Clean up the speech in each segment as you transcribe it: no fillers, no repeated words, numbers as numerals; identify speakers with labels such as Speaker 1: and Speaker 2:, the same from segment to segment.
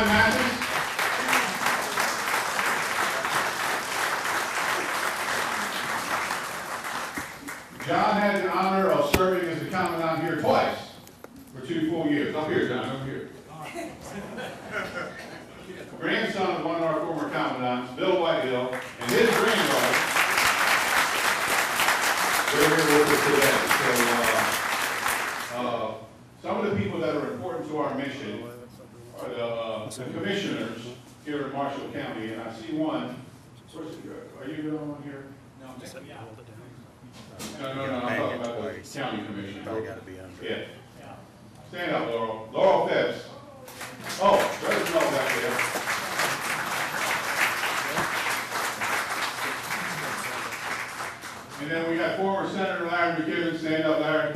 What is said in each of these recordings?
Speaker 1: John Mathis. John had the honor of serving as the commandant here twice for 2 full years. Up here, John, over here. Grandson of one of our former commandants, Bill Whitehill, and his granddaughter. They're here with us today. So, some of the people that are important to our mission are the commissioners here in Marshall County, and I see one. Are you the one here? No, I'm just, yeah. No, I'm talking about the county commission. Yeah. Stand up, Laurel. Laurel Phipps. Oh, there's no back there. And then we got former Senator Larry McKibben. Stand up, Larry.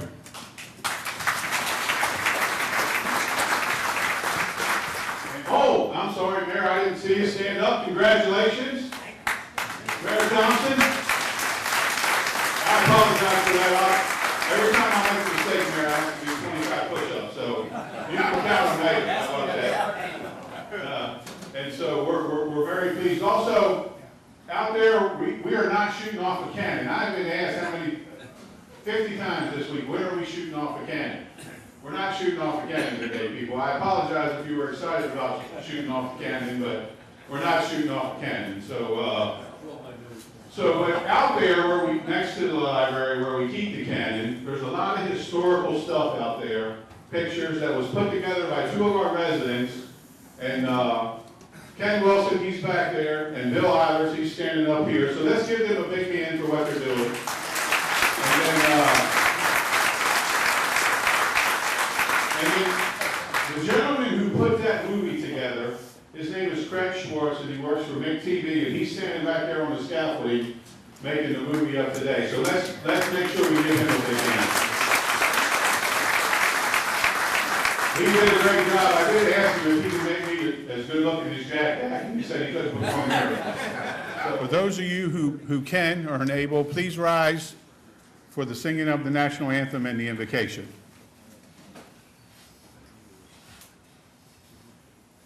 Speaker 1: And, oh, I'm sorry, Mayor, I didn't see you. Stand up. Congratulations. Mayor Thompson. I apologize for that. Every time I make a mistake, Mayor, I have to do 25 push-ups. So you can count on me. How about that? And so we're very pleased. Also, out there, we are not shooting off a cannon. I've been asked how many, 50 times this week, when are we shooting off a cannon? We're not shooting off a cannon today, people. I apologize if you were excited about shooting off a cannon, but we're not shooting off a cannon. So out there, where next to the library, where we keep the cannon, there's a lot of historical stuff out there, pictures that was put together by 2 of our residents, and Ken Wilson, he's back there, and Bill Eilers, he's standing up here. So let's give them a big hand for what they're doing. And then the gentleman who put that movie together, his name is Craig Schwartz, and he works for McTV, and he's standing back there on the scaffolding making the movie up today. So let's make sure we give him a big hand. He did a great job. I did ask him if he could make me as good looking as Jack Dack. He said he couldn't perform here. So for those of you who can or are able, please rise for the singing of the national anthem and the invocation.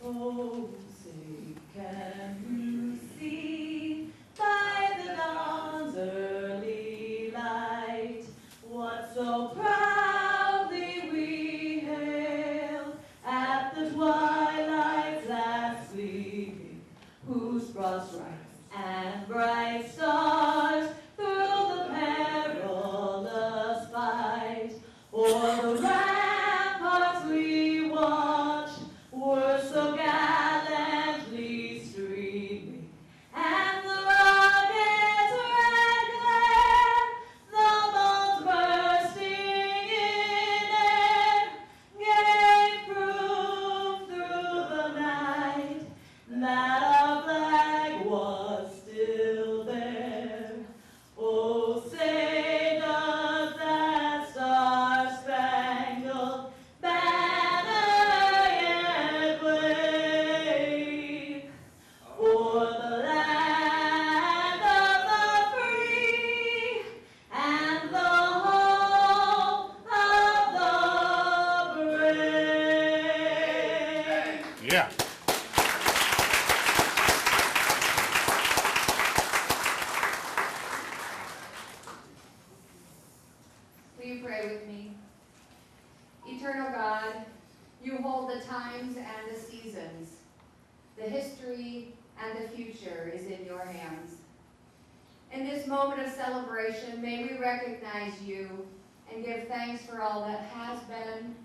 Speaker 2: Oh, say, can you see by the dawn's early light what so proudly we hailed at the twilight's last gleaming, whose broad stripes and bright stars through the perilous fight o'er the ramparts we watched were so gallantly streaming, and the rocket's red glare, the bolts bursting in air, gave proof through the night that our flag was still there. Oh, say does that star-spangled banner yet wave o'er the land of the free and the home of the brave?
Speaker 1: Yeah.
Speaker 3: Will you pray with me? Eternal God, you hold the times and the seasons. The history and the future is in your hands. In this moment of celebration, may we recognize you and give thanks for all that has been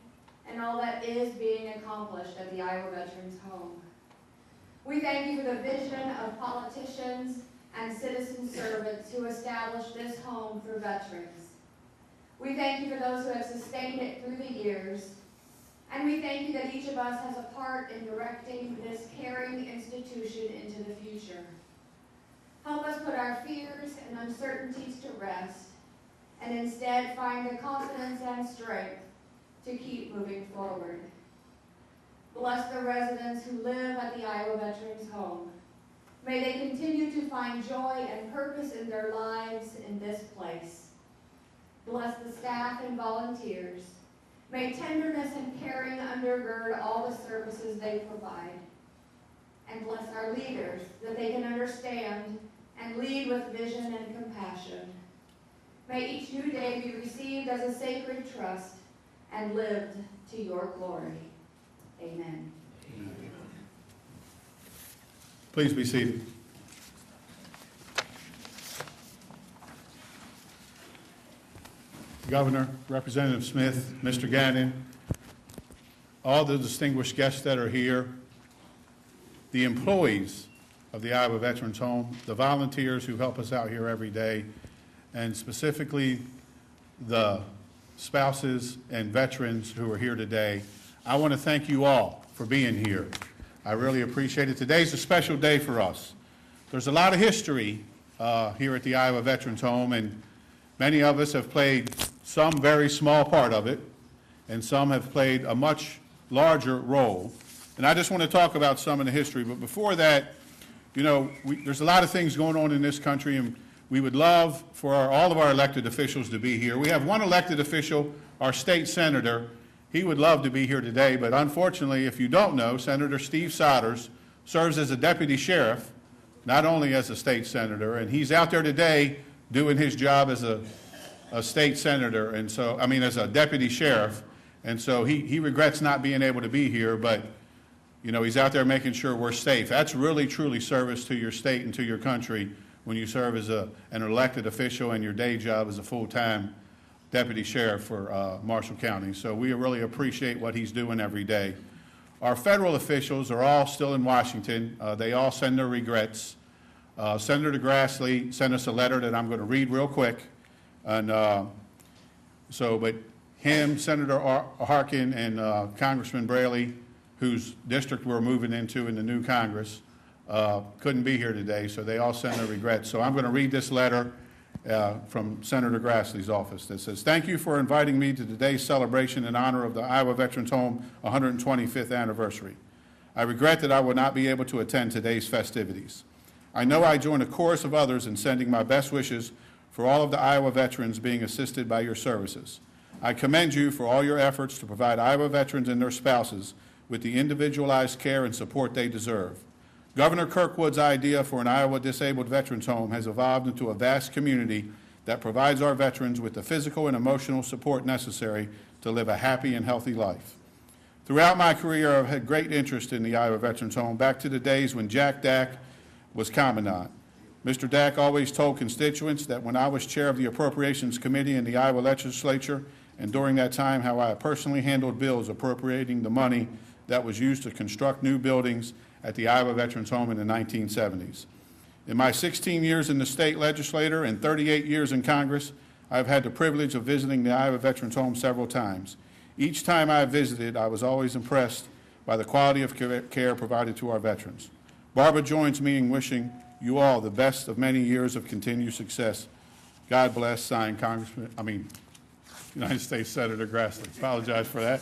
Speaker 3: and all that is being accomplished at the Iowa Veterans Home. We thank you for the vision of politicians and citizen servants who established this home for veterans. We thank you for those who have sustained it through the years, and we thank you that each of us has a part in directing this caring institution into the future. Help us put our fears and uncertainties to rest, and instead find the confidence and strength to keep moving forward. Bless the residents who live at the Iowa Veterans Home. May they continue to find joy and purpose in their lives in this place. Bless the staff and volunteers. May tenderness and caring undergird all the services they provide. and bless our leaders that they can understand and lead with vision and compassion. May each new day be received as a sacred trust and lived to your glory. Amen.
Speaker 1: Please be seated. Governor, Representative Smith, Mr. Gannon, all the distinguished guests that are here, the employees of the Iowa Veterans Home, the volunteers who help us out here every day, and specifically the spouses and veterans who are here today, I want to thank you all for being here. I really appreciate it. Today's a special day for us. There's a lot of history here at the Iowa Veterans Home, and many of us have played some very small part of it, and some have played a much larger role. And I just want to talk about some of the history. But before that, you know, there's a lot of things going on in this country, and we would love for all of our elected officials to be here. We have one elected official, our state senator. He would love to be here today, but unfortunately, if you don't know, Senator Steve Sodders serves as a deputy sheriff, not only as a state senator, and he's out there today doing his job as a state senator, and so, I mean, as a deputy sheriff, and so he regrets not being able to be here, but, you know, he's out there making sure we're safe. That's really, truly service to your state and to your country when you serve as an elected official and your day job as a full-time deputy sheriff for Marshall County. So we really appreciate what he's doing every day. Our federal officials are all still in Washington. They all send their regrets. Senator Grassley sent us a letter that I'm going to read real quick. And but him, Senator Harkin, and Congressman Braley, whose district we're moving into in the new Congress, couldn't be here today, so they all send their regrets. So I'm going to read this letter from Senator Grassley's office that says, "Thank you for inviting me to today's celebration in honor of the Iowa Veterans Home 125th anniversary. I regret that I will not be able to attend today's festivities. I know I join a chorus of others in sending my best wishes for all of the Iowa veterans being assisted by your services. I commend you for all your efforts to provide Iowa veterans and their spouses with the individualized care and support they deserve. Governor Kirkwood's idea for an Iowa Disabled Veterans Home has evolved into a vast community that provides our veterans with the physical and emotional support necessary to live a happy and healthy life. Throughout my career, I've had great interest in the Iowa Veterans Home, back to the days when Jack Dack was commandant. Mr. Dack always told constituents that when I was chair of the Appropriations Committee in the Iowa Legislature, and during that time how I personally handled bills appropriating the money that was used to construct new buildings at the Iowa Veterans Home in the 1970s. In my 16 years in the state legislature and 38 years in Congress, I've had the privilege of visiting the Iowa Veterans Home several times. Each time I visited, I was always impressed by the quality of care provided to our veterans. Barbara joins me in wishing you all the best of many years of continued success. God bless, signed United States Senator Grassley. Apologize for that.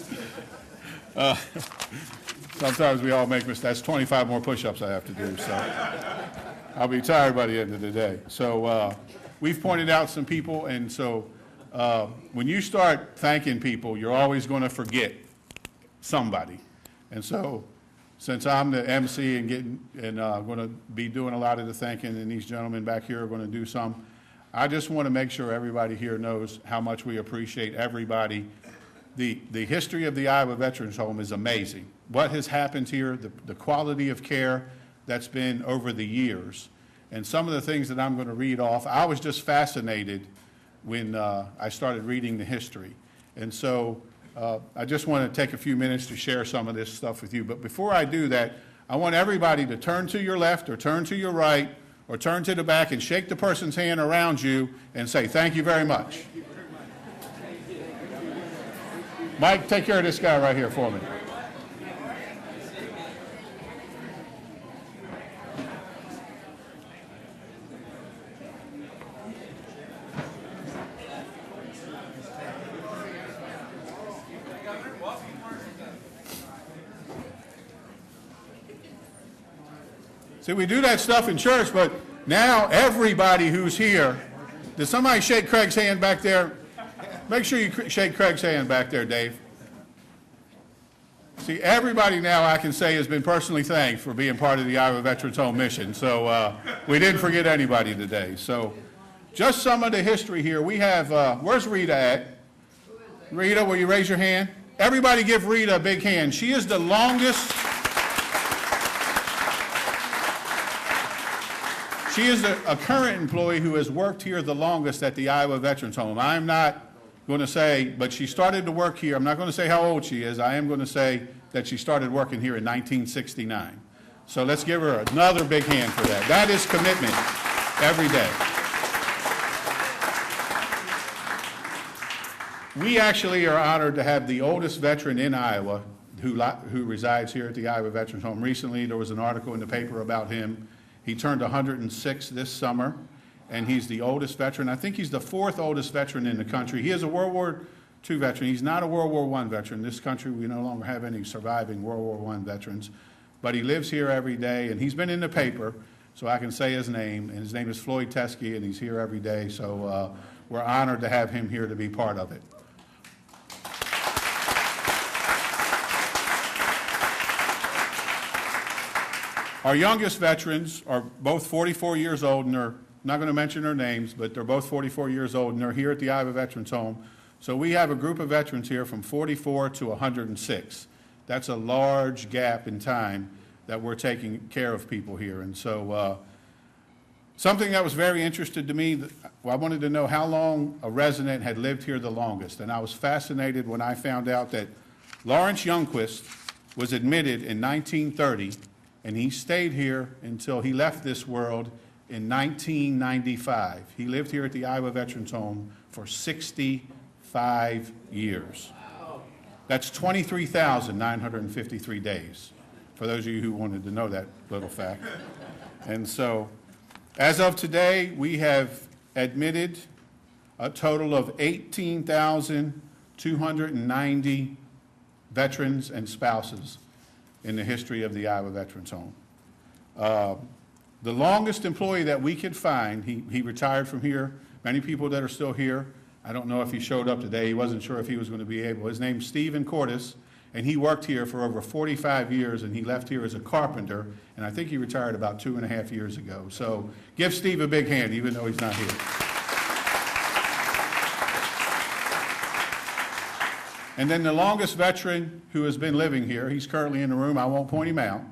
Speaker 1: Sometimes we all make mistakes. That's 25 more push-ups I have to do, so I'll be tired by the end of the day. So we've pointed out some people, and so when you start thanking people, you're always going to forget somebody. And so since I'm the MC and going to be doing a lot of the thanking, and these gentlemen back here are going to do some, I just want to make sure everybody here knows how much we appreciate everybody. The history of the Iowa Veterans Home is amazing. What has happened here, the quality of care that's been over the years, and some of the things that I'm going to read off, I was just fascinated when I started reading the history. And so I just want to take a few minutes to share some of this stuff with you. But before I do that, I want everybody to turn to your left or turn to your right or turn to the back and shake the person's hand around you and say, "Thank you very much." Mike, take care of this guy right here for me. See, we do that stuff in church, but now everybody who's here, did somebody shake Craig's hand back there? Make sure you shake Craig's hand back there, Dave. See, everybody now I can say has been personally thanked for being part of the Iowa Veterans Home mission. So we didn't forget anybody today. So just some of the history here. We have, where's Rita at? Rita, will you raise your hand? Everybody give Rita a big hand. She is the longest. She is a current employee who has worked here the longest at the Iowa Veterans Home. I'm not going to say, but she started to work here. I'm not going to say how old she is. I am going to say that she started working here in 1969. So let's give her another big hand for that. That is commitment every day. We actually are honored to have the oldest veteran in Iowa who resides here at the Iowa Veterans Home. Recently, there was an article in the paper about him. He turned 106 this summer, and he's the oldest veteran. I think he's the fourth oldest veteran in the country. He is a World War II veteran. He's not a World War I veteran. In this country, we no longer have any surviving World War I veterans, but he lives here every day, and he's been in the paper, so I can say his name, and his name is Floyd Teskey, and he's here every day, so we're honored to have him here to be part of it. Our youngest veterans are both 44 years old, and they're not going to mention their names, but they're both 44 years old, and they're here at the Iowa Veterans Home. So we have a group of veterans here from 44 to 106. That's a large gap in time that we're taking care of people here. And so something that was very interesting to me, I wanted to know how long a resident had lived here the longest. And I was fascinated when I found out that Lawrence Youngquist was admitted in 1930, and he stayed here until he left this world in 1995. He lived here at the Iowa Veterans Home for 65 years. That's 23,953 days, for those of you who wanted to know that little fact. And so, as of today, we have admitted a total of 18,290 veterans and spouses in the history of the Iowa Veterans Home. The longest employee that we could find, he retired from here. Many people that are still here, I don't know if he showed up today. He wasn't sure if he was going to be able. His name's Stephen Cordes, and he worked here for over 45 years, and he left here as a carpenter, and I think he retired about 2.5 years ago. So give Steve a big hand, even though he's not here. And then the longest veteran who has been living here, he's currently in the room. I won't point him out,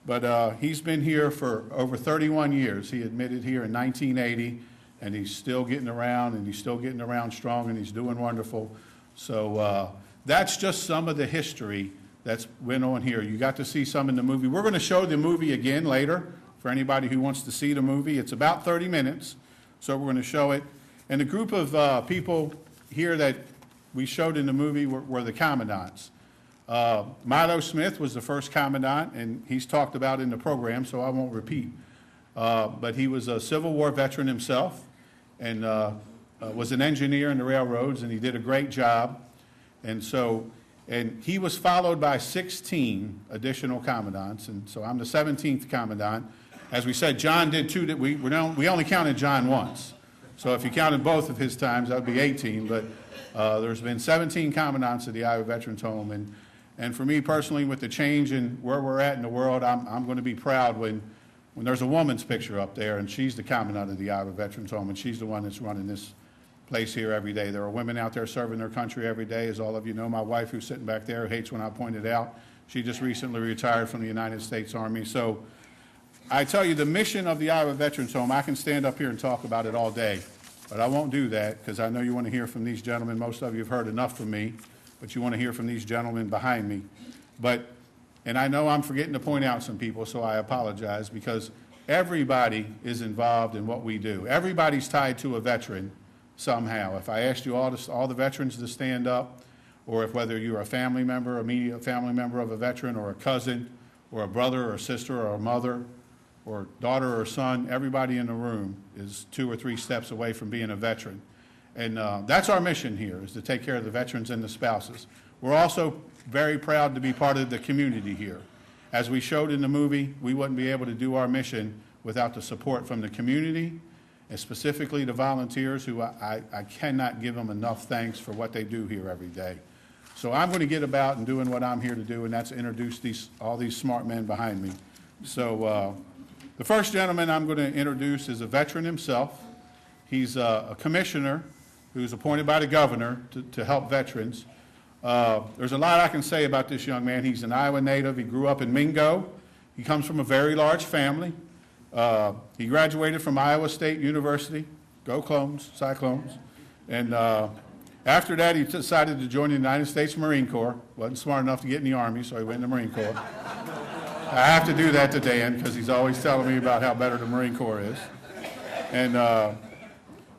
Speaker 1: but he's been here for over 31 years. He admitted here in 1980, and he's still getting around, and he's still getting around strong, and he's doing wonderful. So that's just some of the history that's went on here. You got to see some in the movie. We're going to show the movie again later for anybody who wants to see the movie. It's about 30 minutes, so we're going to show it. And the group of people here that we showed in the movie were the commandants. Milo Smith was the first commandant, and he's talked about in the program, so I won't repeat. But he was a Civil War veteran himself, and was an engineer in the railroads, and he did a great job. And he was followed by 16 additional commandants, and so I'm the 17th commandant. As we said, John did too. We only counted John once. So if you counted both of his times, that would be 18. But there's been 17 commandants at the Iowa Veterans Home. And for me personally, with the change in where we're at in the world, I'm going to be proud when there's a woman's picture up there, and she's the commandant of the Iowa Veterans Home, and she's the one that's running this place here every day. There are women out there serving their country every day. As all of you know, my wife, who's sitting back there, hates when I point it out. She just recently retired from the United States Army. So I tell you, the mission of the Iowa Veterans Home, I can stand up here and talk about it all day, but I won't do that because I know you want to hear from these gentlemen. Most of you have heard enough from me, but you want to hear from these gentlemen behind me. And I know I'm forgetting to point out some people, so I apologize, because everybody is involved in what we do. Everybody's tied to a veteran somehow. If I asked you all the veterans to stand up, or if whether you're a family member, immediate family member of a veteran, or a cousin, or a brother, or a sister, or a mother, or daughter or son, everybody in the room is 2 or 3 steps away from being a veteran. And that's our mission here, is to take care of the veterans and the spouses. We're also very proud to be part of the community here. As we showed in the movie, we wouldn't be able to do our mission without the support from the community, and specifically the volunteers, who I cannot give them enough thanks for what they do here every day. So I'm going to get about and doing what I'm here to do, and that's introduce all these smart men behind me. So the first gentleman I'm going to introduce is a veteran himself. He's a commissioner who's appointed by the governor to help veterans. There's a lot I can say about this young man. He's an Iowa native. He grew up in Mingo. He comes from a very large family. He graduated from Iowa State University. Go Clones, Cyclones. And after that, he decided to join the United States Marine Corps. Wasn't smart enough to get in the Army, so he went in the Marine Corps. I have to do that to Dan because he's always telling me about how better the Marine Corps is. And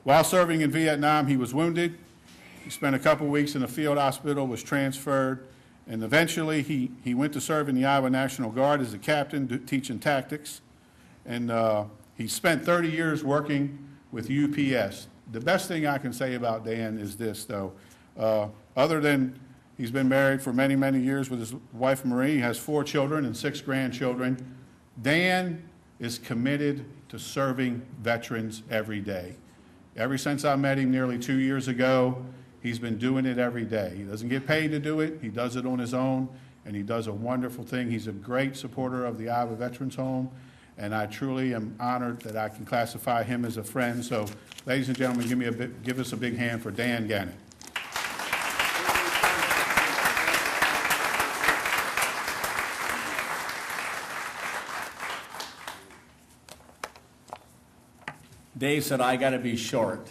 Speaker 1: while serving in Vietnam, he was wounded. He spent a couple weeks in a field hospital, was transferred, and eventually he went to serve in the Iowa National Guard as a captain teaching tactics. And he spent 30 years working with UPS. The best thing I can say about Dan is this, though. Other than he's been married for many, many years with his wife, Marie. He has 4 children and 6 grandchildren. Dan is committed to serving veterans every day. Ever since I met him nearly 2 years ago, he's been doing it every day. He doesn't get paid to do it. He does it on his own, and he does a wonderful thing. He's a great supporter of the Iowa Veterans Home, and I truly am honored that I can classify him as a friend. So, ladies and gentlemen, give us a big hand for Dan Gannon.
Speaker 4: Dave said I got to be short.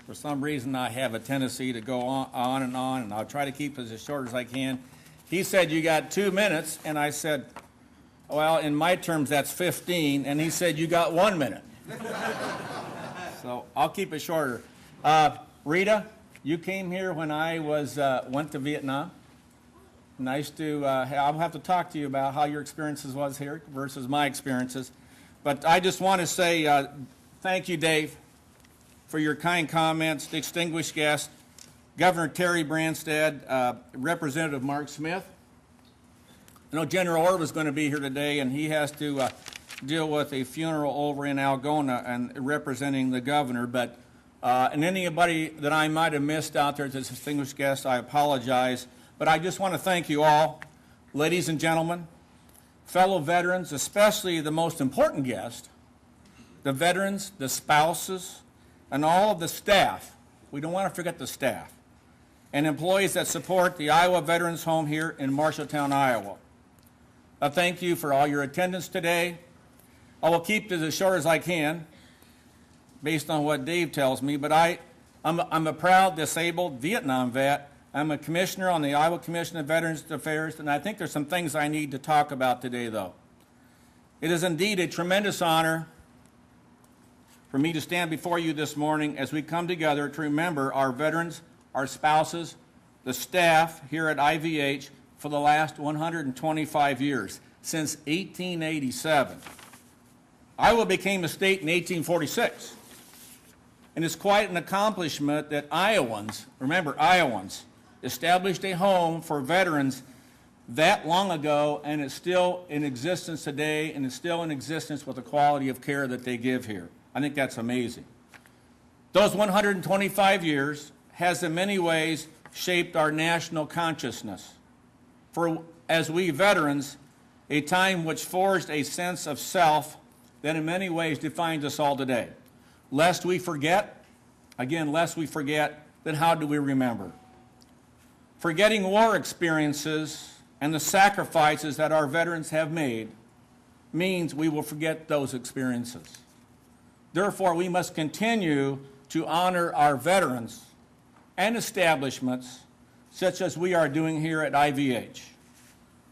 Speaker 4: For some reason, I have a tendency to go on, and I'll try to keep it as short as I can. He said, you got 2 minutes, and I said, well, in my terms, that's 15, and he said, you got 1 minute. So I'll keep it shorter. Rita, you came here when I went to Vietnam. Nice to, I'll have to talk to you about how your experiences was here versus my experiences. But I just want to say thank you, Dave, for your kind comments, distinguished guest, Governor Terry Branstad, Representative Mark Smith. I know General Orr was going to be here today, and he has to deal with a funeral over in Algona and representing the governor. But and anybody that I might have missed out there as a distinguished guest, I apologize. But I just want to thank you all, ladies and gentlemen, fellow veterans, especially the most important guest, the veterans, the spouses, and all of the staff. We don't want to forget the staff and employees that support the Iowa Veterans Home here in Marshalltown, Iowa. I thank you for all your attendance today. I will keep this as short as I can based on what Dave tells me, but I'm a proud disabled Vietnam vet. I'm a commissioner on the Iowa Commission of Veterans Affairs, and I think there's some things I need to talk about today, though. It is indeed a tremendous honor for me to stand before you this morning as we come together to remember our veterans, our spouses, the staff here at IVH for the last 125 years, since 1887. Iowa became a state in 1846, and it's quite an accomplishment that Iowans, remember Iowans, established a home for veterans that long ago, and it's still in existence today, and it's still in existence with the quality of care that they give here. I think that's amazing. Those 125 years has in many ways shaped our national consciousness. For as we veterans, a time which forged a sense of self that in many ways defines us all today. Lest we forget, then how do we remember? Forgetting war experiences and the sacrifices that our veterans have made means we will forget those experiences. Therefore, we must continue to honor our veterans and establishments such as we are doing here at IVH.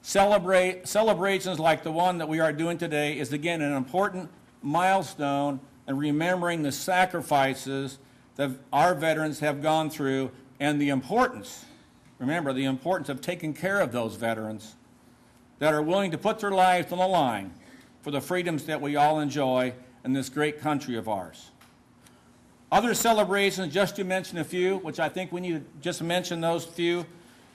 Speaker 4: Celebrations like the one that we are doing today is again an important milestone in remembering the sacrifices that our veterans have gone through and the importance, remember, the importance of taking care of those veterans that are willing to put their lives on the line for the freedoms that we all enjoy in this great country of ours. Other celebrations, just to mention a few, which I think we need to just mention those few.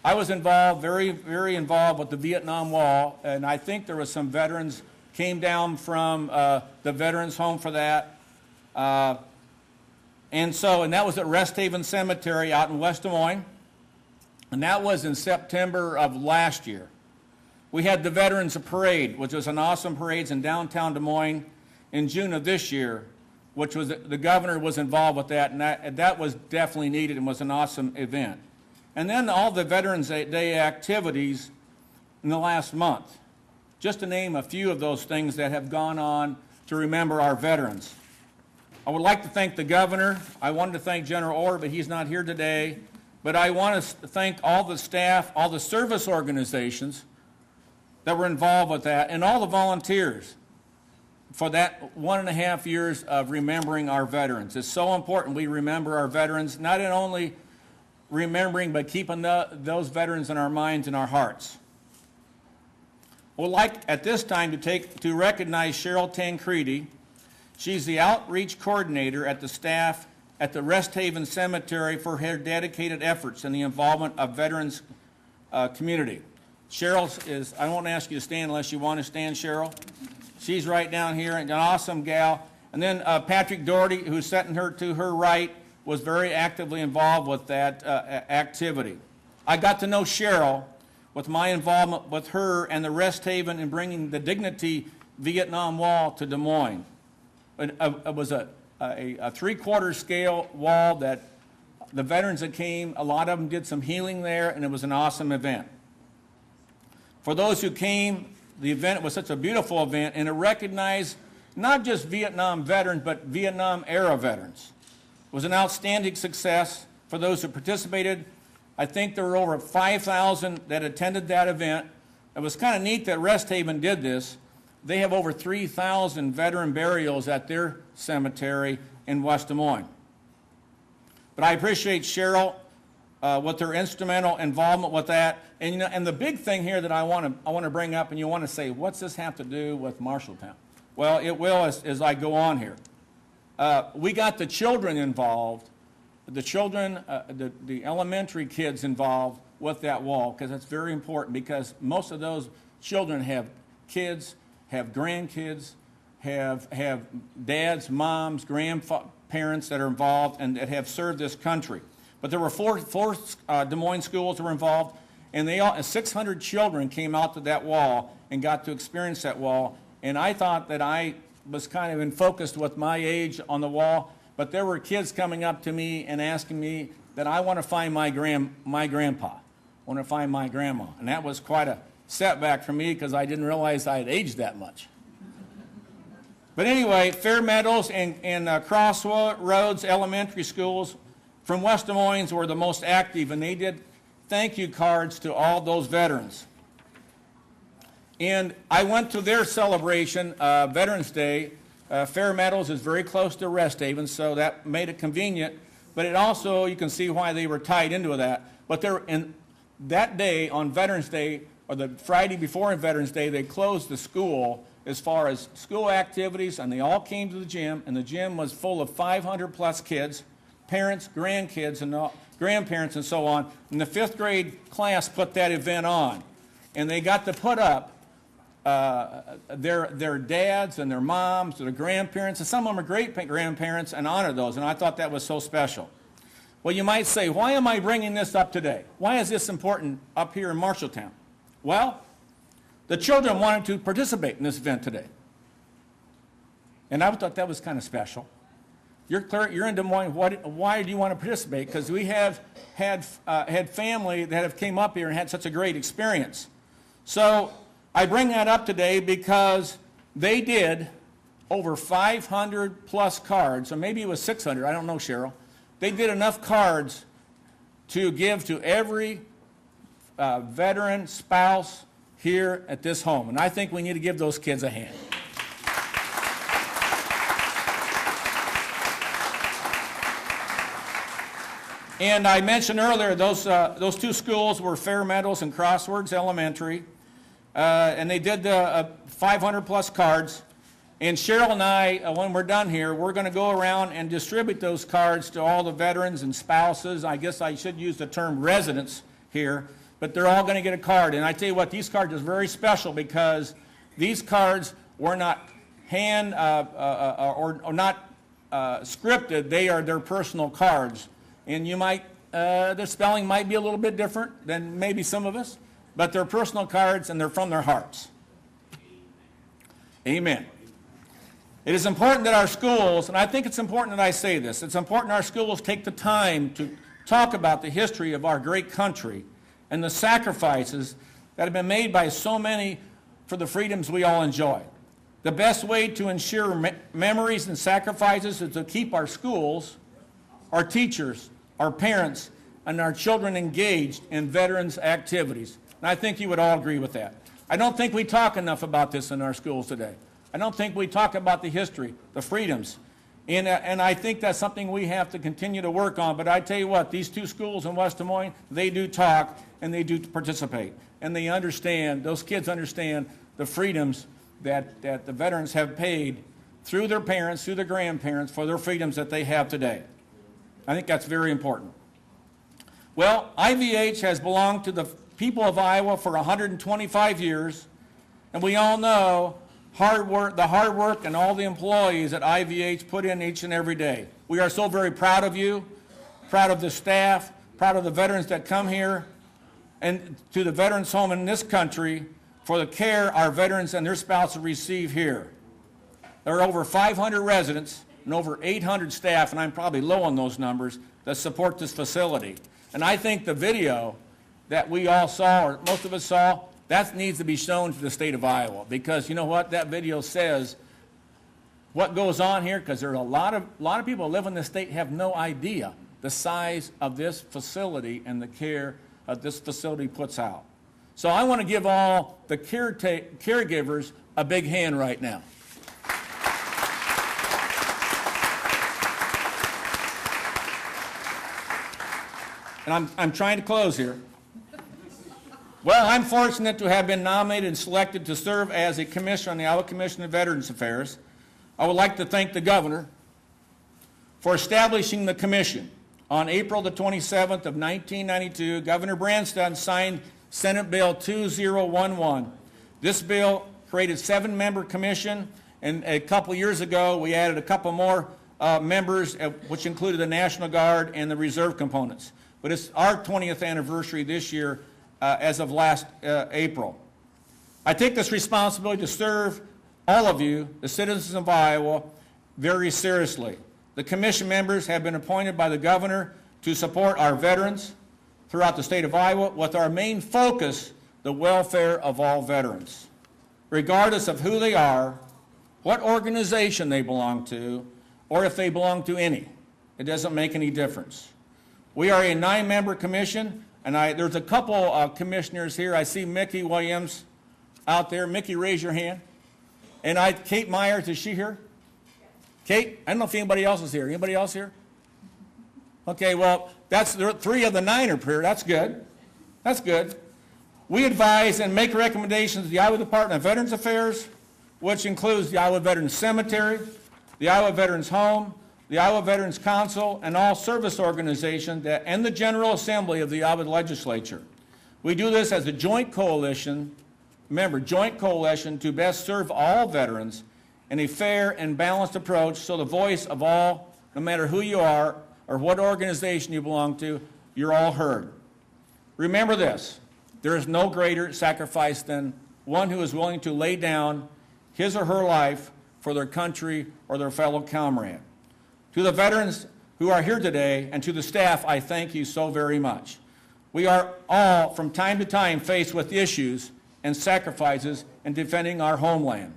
Speaker 4: I was involved, very, very involved with the Vietnam Wall, and I think there was some veterans came down from the Veterans Home for that. And that was at Rest Haven Cemetery out in West Des Moines. and that was in September of last year. We had the Veterans Parade, which was an awesome parade in downtown Des Moines in June of this year, which was, the governor was involved with that, and that was definitely needed and was an awesome event. And then all the Veterans Day activities in the last month, just to name a few of those things that have gone on to remember our veterans. I would like to thank the governor. I wanted to thank General Orr, but he's not here today. But I want to thank all the staff, all the service organizations that were involved with that, and all the volunteers for that 1.5 years of remembering our veterans. It's so important we remember our veterans, not only remembering, but keeping those veterans in our minds and our hearts. I would like at this time to recognize Cheryl Tancredi. She's the outreach coordinator at the staff at the Rest Haven Cemetery for her dedicated efforts in the involvement of veterans community. Cheryl is, I won't ask you to stand unless you want to stand, Cheryl. She's right down here, an awesome gal. And then Patrick Doherty, who's sitting to her right, was very actively involved with that activity. I got to know Cheryl with my involvement with her and the Rest Haven in bringing the Dignity Vietnam Wall to Des Moines. It was a 3/4 scale wall that the veterans that came, a lot of them did some healing there, and it was an awesome event. For those who came, the event was such a beautiful event, and it recognized not just Vietnam veterans, but Vietnam era veterans. It was an outstanding success for those who participated. I think there were over 5,000 that attended that event. It was kind of neat that Rest Haven did this. They have over 3,000 veteran burials at their cemetery in West Des Moines. But I appreciate Cheryl with her instrumental involvement with that. And you know, and the big thing here that I want to bring up, and you want to say, what's this have to do with Marshalltown? Well, it will as I go on here. We got the children involved, the children, the elementary kids involved with that wall, because that's very important, because most of those children have kids, have grandkids, have dads, moms, grandparents that are involved and that have served this country. But there were four Des Moines schools that were involved, and 600 children came out to that wall and got to experience that wall. And I thought that I was kind of in focus with my age on the wall, but there were kids coming up to me and asking me that I want to find my grandpa. I want to find my grandma. And that was quite a setback for me because I didn't realize I had aged that much. But anyway, Fair Meadows and Crossroads Elementary Schools from West Des Moines were the most active, and they did thank you cards to all those veterans. And I went to their celebration, Veterans Day. Fair Meadows is very close to Rest Haven, so that made it convenient. But it also, you can see why they were tied into that. But that day, on Veterans Day, or the Friday before Veterans Day, they closed the school as far as school activities, and they all came to the gym, and the gym was full of 500-plus kids, parents, grandkids, and grandparents, and so on. And the 5th grade class put that event on, and they got to put up their dads and their moms, their grandparents, and some of them are great-grandparents, and honor those, and I thought that was so special. Well, you might say, why am I bringing this up today? Why is this important up here in Marshalltown? Well, the children wanted to participate in this event today, and I thought that was kind of special. You're in Des Moines. Why do you want to participate? Because we have had family that have came up here and had such a great experience. So I bring that up today because they did over 500-plus cards, or maybe it was 600. I don't know, Cheryl. They did enough cards to give to every veteran spouse here at this home, and I think we need to give those kids a hand. And I mentioned earlier those two schools were Fair Meadows and Crossroads Elementary, and they did the 500-plus cards. And Cheryl and I, when we're done here, we're going to go around and distribute those cards to all the veterans and spouses. I guess I should use the term residents here, but they're all going to get a card. And I tell you what, these cards are very special because these cards were not or not scripted. They are their personal cards. And you might Their spelling might be a little bit different than maybe some of us, but they're personal cards and they're from their hearts. Amen. It is important that our schools, and I think it's important that I say this, it's important our schools take the time to talk about the history of our great country and the sacrifices that have been made by so many for the freedoms we all enjoy. The best way to ensure memories and sacrifices is to keep our schools, our teachers, our parents, and our children engaged in veterans' activities. And I think you would all agree with that. I don't think we talk enough about this in our schools today. I don't think we talk about the history, the freedoms. And I think that's something we have to continue to work on. But I tell you what, these two schools in West Des Moines, they do talk and they do participate. And they understand, those kids understand the freedoms that the veterans have paid through their parents, through their grandparents, for their freedoms that they have today. I think that's very important. Well, IVH has belonged to the people of Iowa for 125 years, and we all know the hard work and all the employees that IVH put in each and every day. We are so very proud of you, proud of the staff, proud of the veterans that come here, and to the veterans home in this country for the care our veterans and their spouses receive here. There are over 500 residents and over 800 staff, and I'm probably low on those numbers, that support this facility. And I think the video that we all saw, or most of us saw, that needs to be shown to the state of Iowa, because you know what? That video says what goes on here, because there are a lot of people who live in this state have no idea the size of this facility and the care this facility puts out. So I want to give all the caregivers a big hand right now. And I'm trying to close here. Well, I'm fortunate to have been nominated and selected to serve as a commissioner on the Iowa Commission on Veterans Affairs. I would like to thank the governor for establishing the commission. On April the 27th of 1992, Governor Branstad signed Senate Bill 2011. This bill created a 7-member commission, and a couple years ago we added a couple more members, which included the National Guard and the reserve components. But it's our 20th anniversary this year as of last April. I take this responsibility to serve all of you, the citizens of Iowa, very seriously. The commission members have been appointed by the governor to support our veterans throughout the state of Iowa, with our main focus, the welfare of all veterans. Regardless of who they are, what organization they belong to, or if they belong to any, it doesn't make any difference. We are a 9-member commission, and there's a couple commissioners here. I see Mickey Williams out there. Mickey, raise your hand. And Kate Myers, is she here? Kate, I don't know if anybody else is here. Anybody else here? Okay, well, that's 3 of the 9 are here. That's good. That's good. We advise and make recommendations to the Iowa Department of Veterans Affairs, which includes the Iowa Veterans Cemetery, the Iowa Veterans Home, the Iowa Veterans Council, and all service organizations and the General Assembly of the Iowa Legislature. We do this as a joint coalition, joint coalition to best serve all veterans in a fair and balanced approach, so the voice of all, no matter who you are or what organization you belong to, you're all heard. Remember this, there is no greater sacrifice than one who is willing to lay down his or her life for their country or their fellow comrade. To the veterans who are here today and to the staff, I thank you so very much. We are all, from time to time, faced with issues and sacrifices in defending our homeland.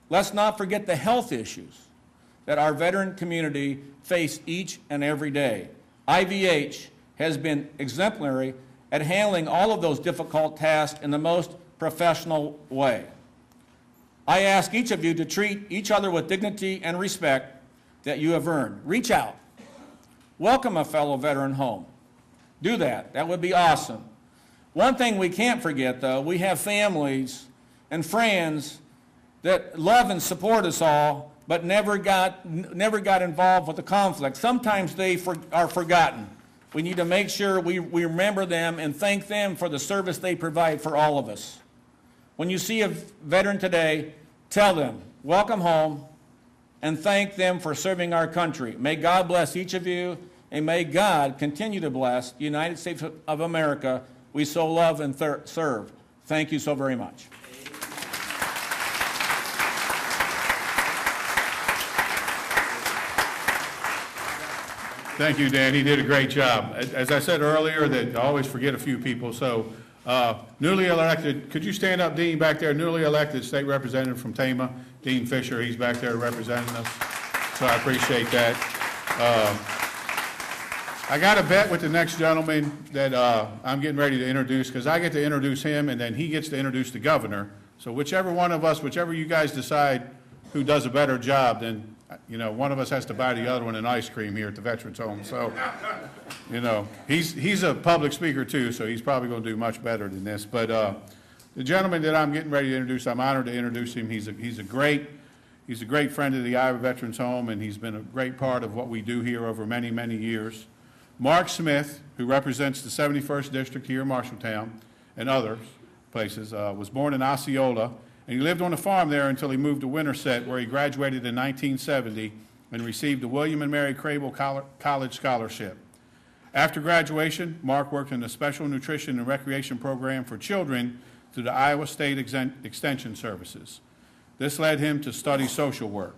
Speaker 4: Let's not forget the health issues that our veteran community face each and every day. IVH has been exemplary at handling all of those difficult tasks in the most professional way. I ask each of you to treat each other with dignity and respect that you have earned. Reach out. Welcome a fellow veteran home. Do that. That would be awesome. One thing we can't forget, though, we have families and friends that love and support us all, but never got involved with the conflict. Sometimes they are forgotten. We need to make sure we remember them and thank them for the service they provide for all of us. When you see a veteran today, tell them, welcome home, and thank them for serving our country. May God bless each of you, and may God continue to bless the United States of America we so love and serve. Thank you so very much.
Speaker 1: Thank you, Dan. He did a great job. As I said earlier, that I always forget a few people. So newly elected, could you stand up, Dean, back there? Newly elected state representative from Tama, Dean Fisher. He's back there representing us. So I appreciate that. I got a bet with the next gentleman that I'm getting ready to introduce, because I get to introduce him and then he gets to introduce the governor. So whichever one of us, whichever you guys decide who does a better job, then one of us has to buy the other one an ice cream here at the Veterans Home. So, he's a public speaker too, so he's probably going to do much better than this. But the gentleman that I'm getting ready to introduce, I'm honored to introduce him. He's a great friend of the Iowa Veterans Home, and he's been a great part of what we do here over many, many years. Mark Smith, who represents the 71st District here in Marshalltown and other places, was born in Osceola. And he lived on a farm there until he moved to Winterset, where he graduated in 1970 and received the William and Mary Crable College Scholarship. After graduation, Mark worked in the Special Nutrition and Recreation Program for children through the Iowa State Extension Services. This led him to study social work.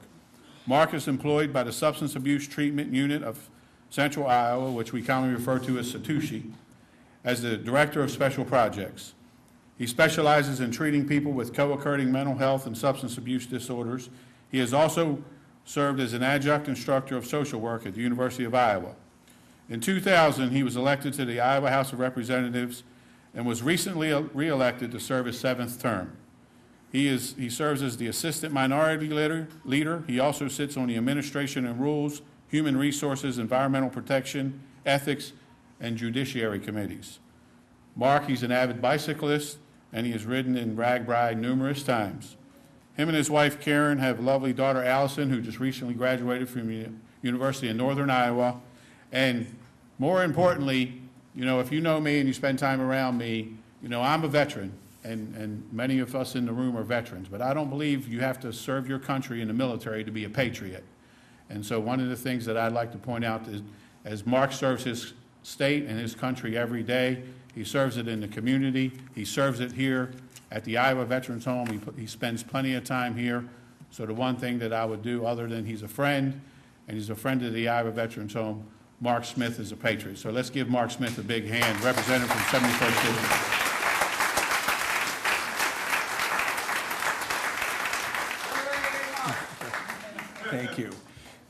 Speaker 1: Mark is employed by the Substance Abuse Treatment Unit of Central Iowa, which we commonly refer to as SATUSHI, as the Director of Special Projects. He specializes in treating people with co-occurring mental health and substance abuse disorders. He has also served as an adjunct instructor of social work at the University of Iowa. In 2000, he was elected to the Iowa House of Representatives and was recently re-elected to serve his 7th term. He serves as the Assistant Minority Leader. He also sits on the Administration and Rules, Human Resources, Environmental Protection, Ethics, and Judiciary Committees. Mark, he's an avid bicyclist, and he has ridden in RAGBRAI numerous times. Him and his wife, Karen, have a lovely daughter, Allison, who just recently graduated from the University of Northern Iowa. And more importantly, if you know me and you spend time around me, I'm a veteran, and many of us in the room are veterans, but I don't believe you have to serve your country in the military to be a patriot. And so one of the things that I'd like to point out is, as Mark serves his state and his country every day, he serves it in the community. He serves it here at the Iowa Veterans Home. He spends plenty of time here. So the one thing that I would do, other than he's a friend, and he's a friend of the Iowa Veterans Home, Mark Smith is a patriot. So let's give Mark Smith a big hand, representative from 71st District.
Speaker 5: Thank you.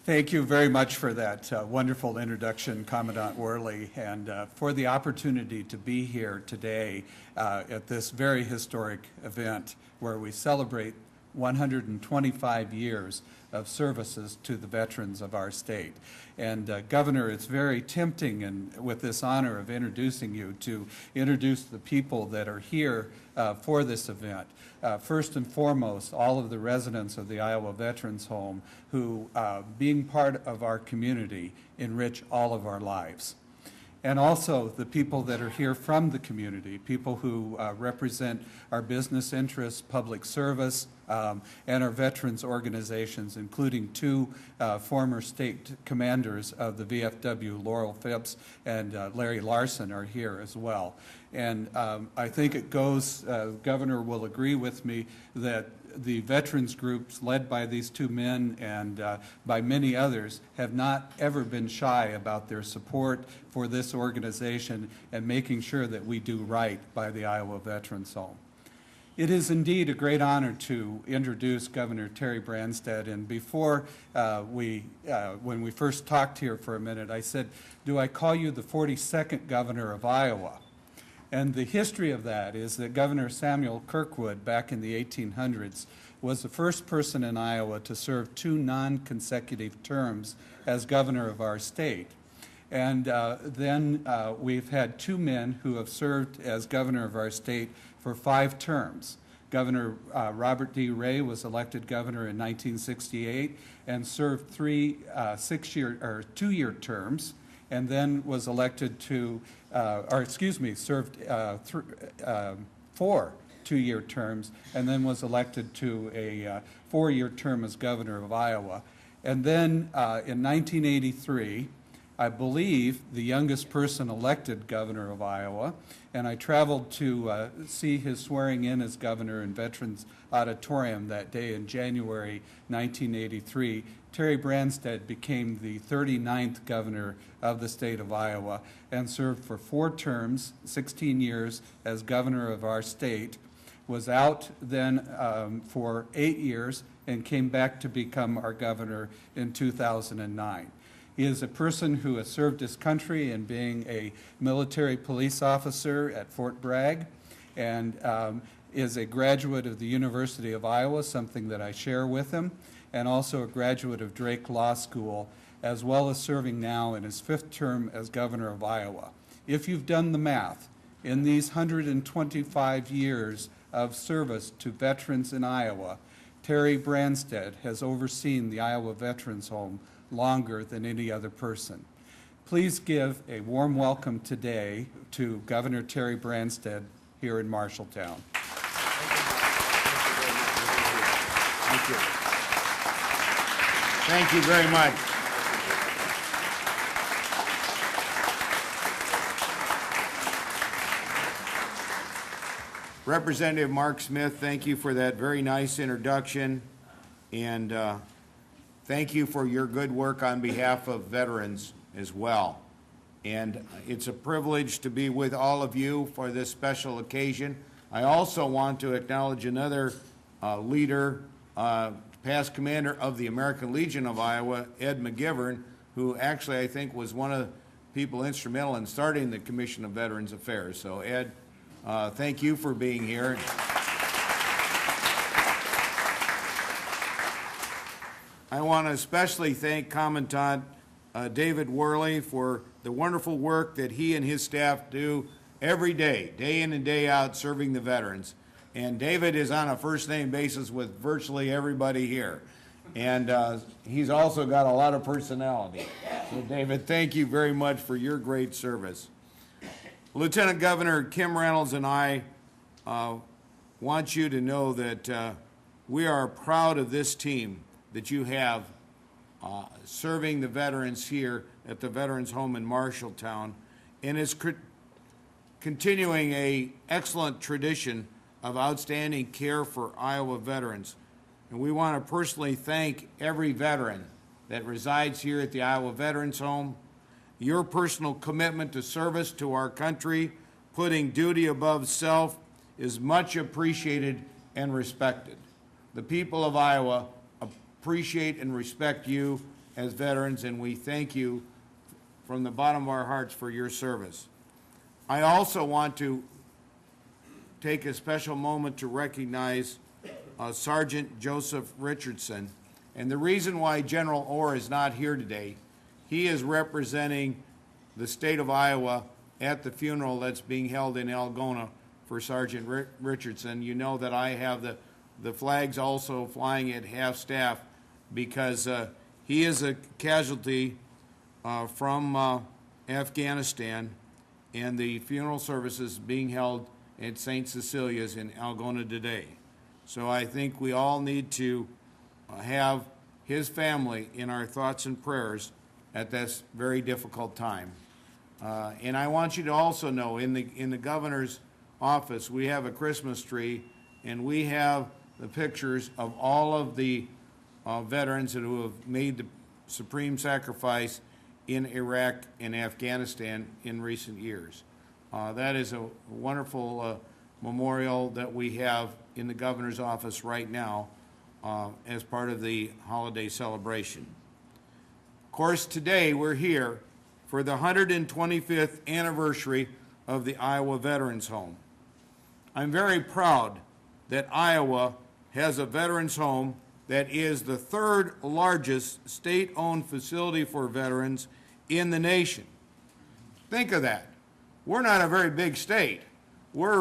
Speaker 5: Thank you very much for that wonderful introduction, Commandant Worley, and for the opportunity to be here today at this very historic event where we celebrate 125 years of services to the veterans of our state. And Governor, it's very tempting, and with this honor of introducing you, to introduce the people that are here for this event. First and foremost, all of the residents of the Iowa Veterans Home who, being part of our community, enrich all of our lives. And also the people that are here from the community, people who represent our business interests, public service, and our veterans organizations, including 2 former state commanders of the VFW, Laurel Phipps and Larry Larson, are here as well. And I think it goes, Governor will agree with me, that the veterans groups led by these 2 men and by many others have not ever been shy about their support for this organization and making sure that we do right by the Iowa Veterans Home. It is indeed a great honor to introduce Governor Terry Branstad. And before when we first talked here for a minute, I said, do I call you the 42nd governor of Iowa? And the history of that is that Governor Samuel Kirkwood, back in the 1800s, was the first person in Iowa to serve 2 non-consecutive terms as governor of our state. And then we've had 2 men who have served as governor of our state for 5 terms. Governor Robert D. Ray was elected governor in 1968 and served 3 2-year terms, and then was elected to, served 4 2-year terms, and then was elected to a 4-year term as governor of Iowa. And then in 1983, I believe, the youngest person elected governor of Iowa, and I traveled to see his swearing in as governor in Veterans Auditorium that day in January 1983. Terry Branstad became the 39th governor of the state of Iowa and served for 4 terms, 16 years as governor of our state, was out then for 8 years, and came back to become our governor in 2009. He is a person who has served his country in being a military police officer at Fort Bragg, and is a graduate of the University of Iowa, something that I share with him, and also a graduate of Drake Law School, as well as serving now in his 5th term as governor of Iowa. If you've done the math, in these 125 years of service to veterans in Iowa, Terry Branstad has overseen the Iowa Veterans Home longer than any other person. Please give a warm welcome today to Governor Terry Branstad here in Marshalltown.
Speaker 6: Thank you. Thank you very much. Representative Mark Smith, thank you for that very nice introduction, and thank you for your good work on behalf of veterans as well. And it's a privilege to be with all of you for this special occasion. I also want to acknowledge another leader, past commander of the American Legion of Iowa, Ed McGivern, who actually I think was one of the people instrumental in starting the Commission of Veterans Affairs. So Ed, thank you for being here. I want to especially thank Commandant David Worley for the wonderful work that he and his staff do every day, day in and day out, serving the veterans. And David is on a first-name basis with virtually everybody here. And he's also got a lot of personality. So David, thank you very much for your great service. Lieutenant Governor Kim Reynolds and I want you to know that we are proud of this team that you have serving the veterans here at the Veterans Home in Marshalltown, and is continuing an excellent tradition of outstanding care for Iowa veterans. And we want to personally thank every veteran that resides here at the Iowa Veterans Home. Your personal commitment to service to our country, putting duty above self, is much appreciated and respected. The people of Iowa appreciate and respect you as veterans, and we thank you from the bottom of our hearts for your service. I also want to take a special moment to recognize Sergeant Joseph Richardson. And the reason why General Orr is not here today, he is representing the state of Iowa at the funeral that's being held in Algona for Sergeant Richardson. You know that I have the flags also flying at half-staff because he is a casualty from Afghanistan, and the funeral service is being held at St. Cecilia's in Algona today. So I think we all need to have his family in our thoughts and prayers at this very difficult time. And I want you to also know, in the governor's office, we have a Christmas tree, and we have the pictures of all of the veterans who have made the supreme sacrifice in Iraq and Afghanistan in recent years. That is a wonderful memorial that we have in the governor's office right now as part of the holiday celebration. Of course, today we're here for the 125th anniversary of the Iowa Veterans Home. I'm very proud that Iowa has a Veterans Home that is the 3rd largest state-owned facility for veterans in the nation. Think of that. We're not a very big state. There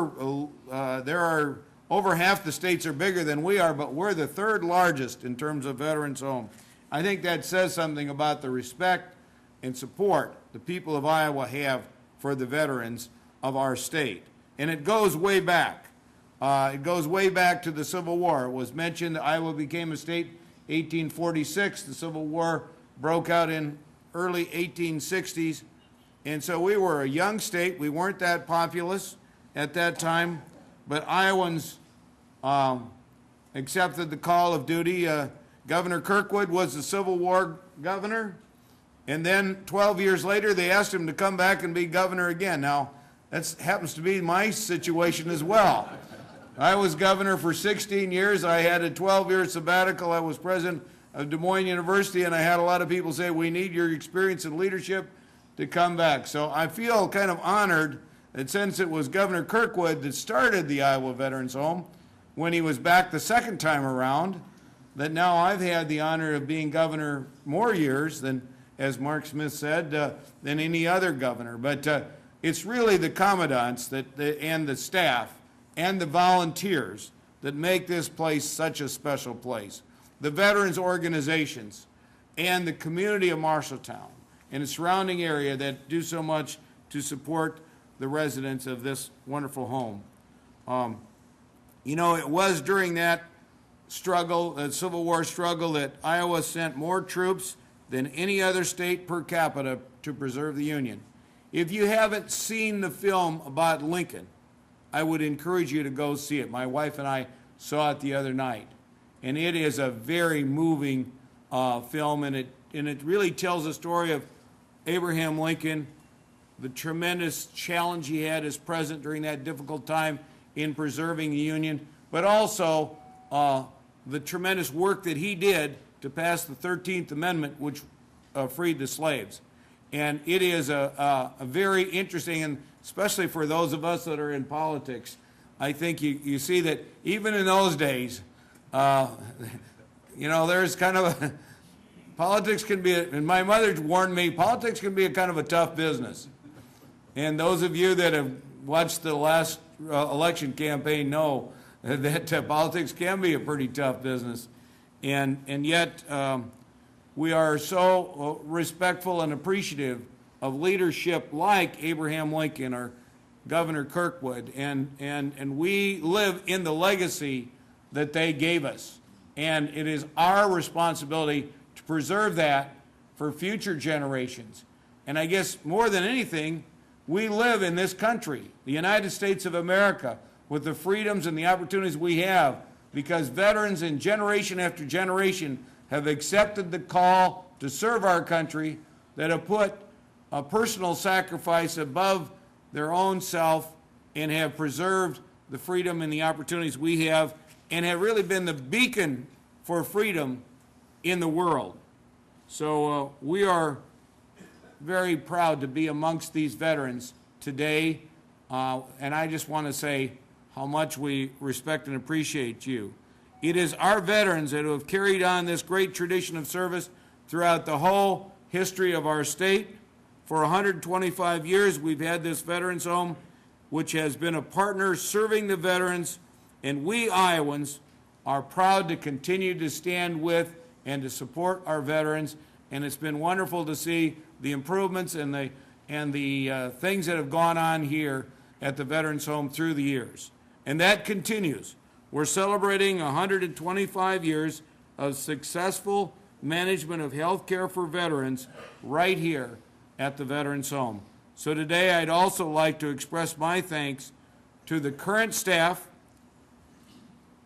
Speaker 6: are over half the states are bigger than we are, but we're the 3rd largest in terms of Veterans Home. I think that says something about the respect and support the people of Iowa have for the veterans of our state. And it goes way back. It goes way back to the Civil War. It was mentioned that Iowa became a state 1846. The Civil War broke out in early 1860s. And so we were a young state. We weren't that populous at that time, but Iowans accepted the call of duty. Governor Kirkwood was the Civil War governor, and then 12 years later they asked him to come back and be governor again. Now, that happens to be my situation as well. I was governor for 16 years. I had a 12-year sabbatical. I was president of Des Moines University, and I had a lot of people say, we need your experience and leadership to come back. So I feel kind of honored that since it was Governor Kirkwood that started the Iowa Veterans Home, when he was back the second time around, that now I've had the honor of being governor more years than, as Mark Smith said, than any other governor. But it's really the commandants and the staff and the volunteers that make this place such a special place. The veterans organizations and the community of Marshalltown and the surrounding area that do so much to support the residents of this wonderful home. You know, it was during that struggle, the Civil War struggle, that Iowa sent more troops than any other state per capita to preserve the Union. If you haven't seen the film about Lincoln, I would encourage you to go see it. My wife and I saw it the other night, and it is a very moving film, and it really tells the story of Abraham Lincoln, the tremendous challenge he had as president during that difficult time in preserving the Union, but also the tremendous work that he did to pass the 13th Amendment, which freed the slaves. And it is a very interesting, and especially for those of us that are in politics, I think you see that even in those days, you know, there's kind of a, politics can be, and my mother warned me, politics can be a kind of a tough business. And those of you that have watched the last election campaign know that politics can be a pretty tough business. And yet, we are so respectful and appreciative of leadership like Abraham Lincoln or Governor Kirkwood, and we live in the legacy that they gave us. And it is our responsibility to preserve that for future generations. And I guess more than anything, we live in this country, the United States of America, with the freedoms and the opportunities we have because veterans in generation after generation have accepted the call to serve our country, that have put a personal sacrifice above their own self and have preserved the freedom and the opportunities we have, and have really been the beacon for freedom in the world. So we are very proud to be amongst these veterans today, and I just want to say how much we respect and appreciate you. It is our veterans that have carried on this great tradition of service throughout the whole history of our state. For 125 years, we've had this Veterans Home, which has been a partner serving the veterans, and we Iowans are proud to continue to stand with and to support our veterans, and it's been wonderful to see the improvements and the things that have gone on here at the Veterans Home through the years. And that continues. We're celebrating 125 years of successful management of health care for veterans right here at the Veterans Home. So today I'd also like to express my thanks to the current staff,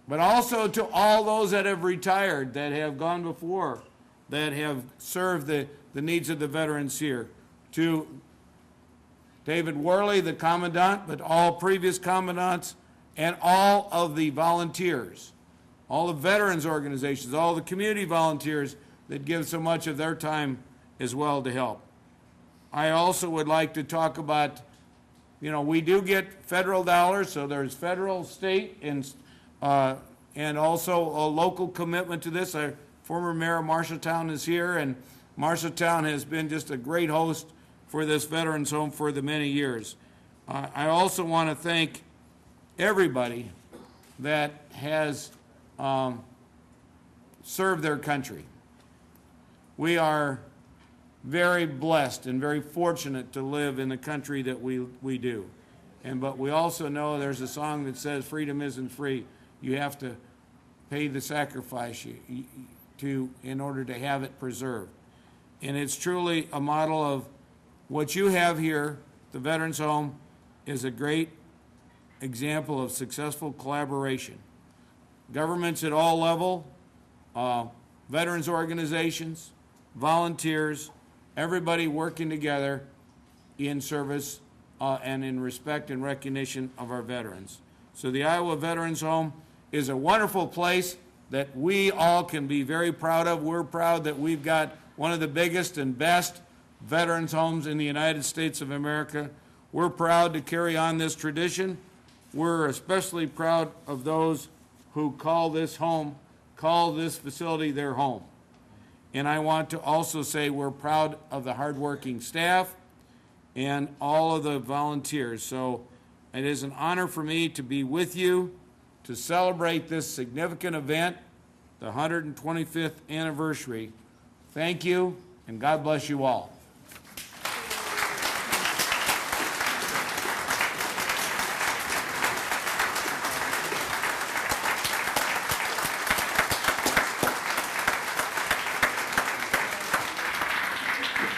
Speaker 6: but also to all those that have retired, that have gone before, that have served the needs of the veterans here. To David Worley, the commandant, but all previous commandants, and all of the volunteers, all the veterans organizations, all the community volunteers that give so much of their time as well to help. I also would like to talk about, you know, we do get federal dollars, so there's federal, state, and also a local commitment to this. Our former mayor of Marshalltown is here, and Marshalltown has been just a great host for this Veterans Home for the many years. I also want to thank everybody that has served their country. We are very blessed and very fortunate to live in the country that we do. But we also know there's a song that says freedom isn't free. You have to pay the sacrifice in order to have it preserved. And it's truly a model of what you have here. The Veterans Home is a great example of successful collaboration. Governments at all level, veterans organizations, volunteers, everybody working together in service and in respect and recognition of our veterans. So the Iowa Veterans Home is a wonderful place that we all can be very proud of. We're proud that we've got one of the biggest and best veterans homes in the United States of America. We're proud to carry on this tradition. We're especially proud of those who call this facility their home. And I want to also say we're proud of the hardworking staff and all of the volunteers. So it is an honor for me to be with you to celebrate this significant event, the 125th anniversary. Thank you, and God bless you all.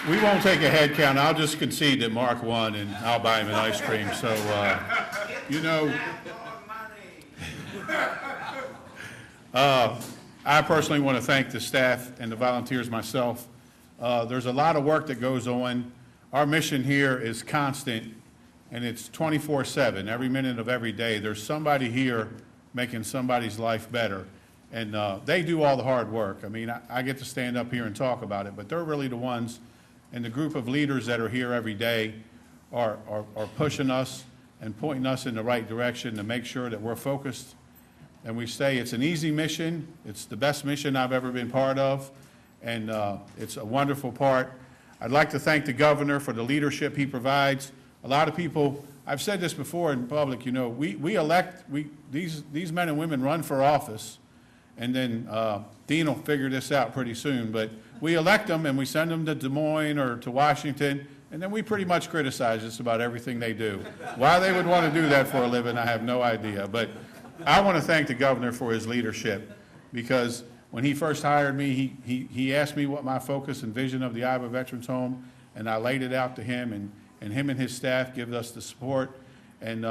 Speaker 1: We won't take a head count. I'll just concede that Mark won, and I'll buy him an ice cream. So, you know, I personally want to thank the staff and the volunteers myself. There's a lot of work that goes on. Our mission here is constant, and it's 24/7, every minute of every day. There's somebody here making somebody's life better, and they do all the hard work. I mean, I get to stand up here and talk about it, but they're really the ones, and the group of leaders that are here every day are pushing us and pointing us in the right direction to make sure that we're focused. And we say it's an easy mission. It's the best mission I've ever been part of, and it's a wonderful part. I'd like to thank the governor for the leadership he provides. A lot of people, I've said this before in public, you know, these men and women run for office, and then Dean will figure this out pretty soon, but we elect them and we send them to Des Moines or to Washington, and then we pretty much criticize just about everything they do. Why they would want to do that for a living, I have no idea. But I want to thank the governor for his leadership, because when he first hired me, he asked me what my focus and vision of the Iowa Veterans Home, and I laid it out to him, and him and his staff give us the support. And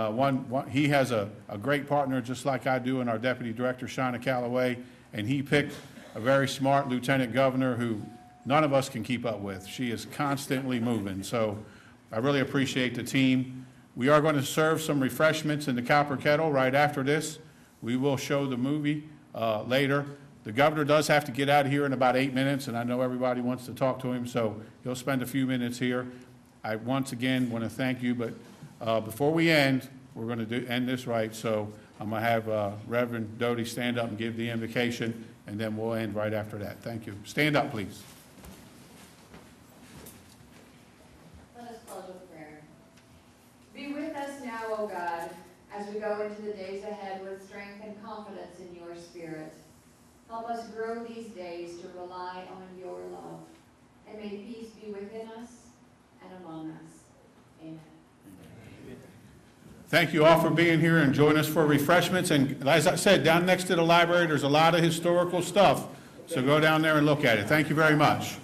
Speaker 1: he has a great partner, just like I do, in our Deputy Director, Shauna Calloway, and he picked a very smart lieutenant governor who none of us can keep up with. She is constantly moving. So I really appreciate the team. We are going to serve some refreshments in the Copper Kettle right after this. We will show the movie later. The governor does have to get out of here in about 8 minutes, and I know everybody wants to talk to him, so he'll spend a few minutes here. I once again want to thank you, but before we end, we're going to end this right, so I'm going to have Reverend Doty stand up and give the invocation, and then we'll end right after that. Thank you. Stand up, please.
Speaker 3: Let us close with prayer. Be with us now, O God, as we go into the days ahead with strength and confidence in your Spirit. Help us grow these days to rely on your love. And may peace be within us and among us. Amen.
Speaker 1: Thank you all for being here and join us for refreshments. And as I said, down next to the library, there's a lot of historical stuff. So go down there and look at it. Thank you very much.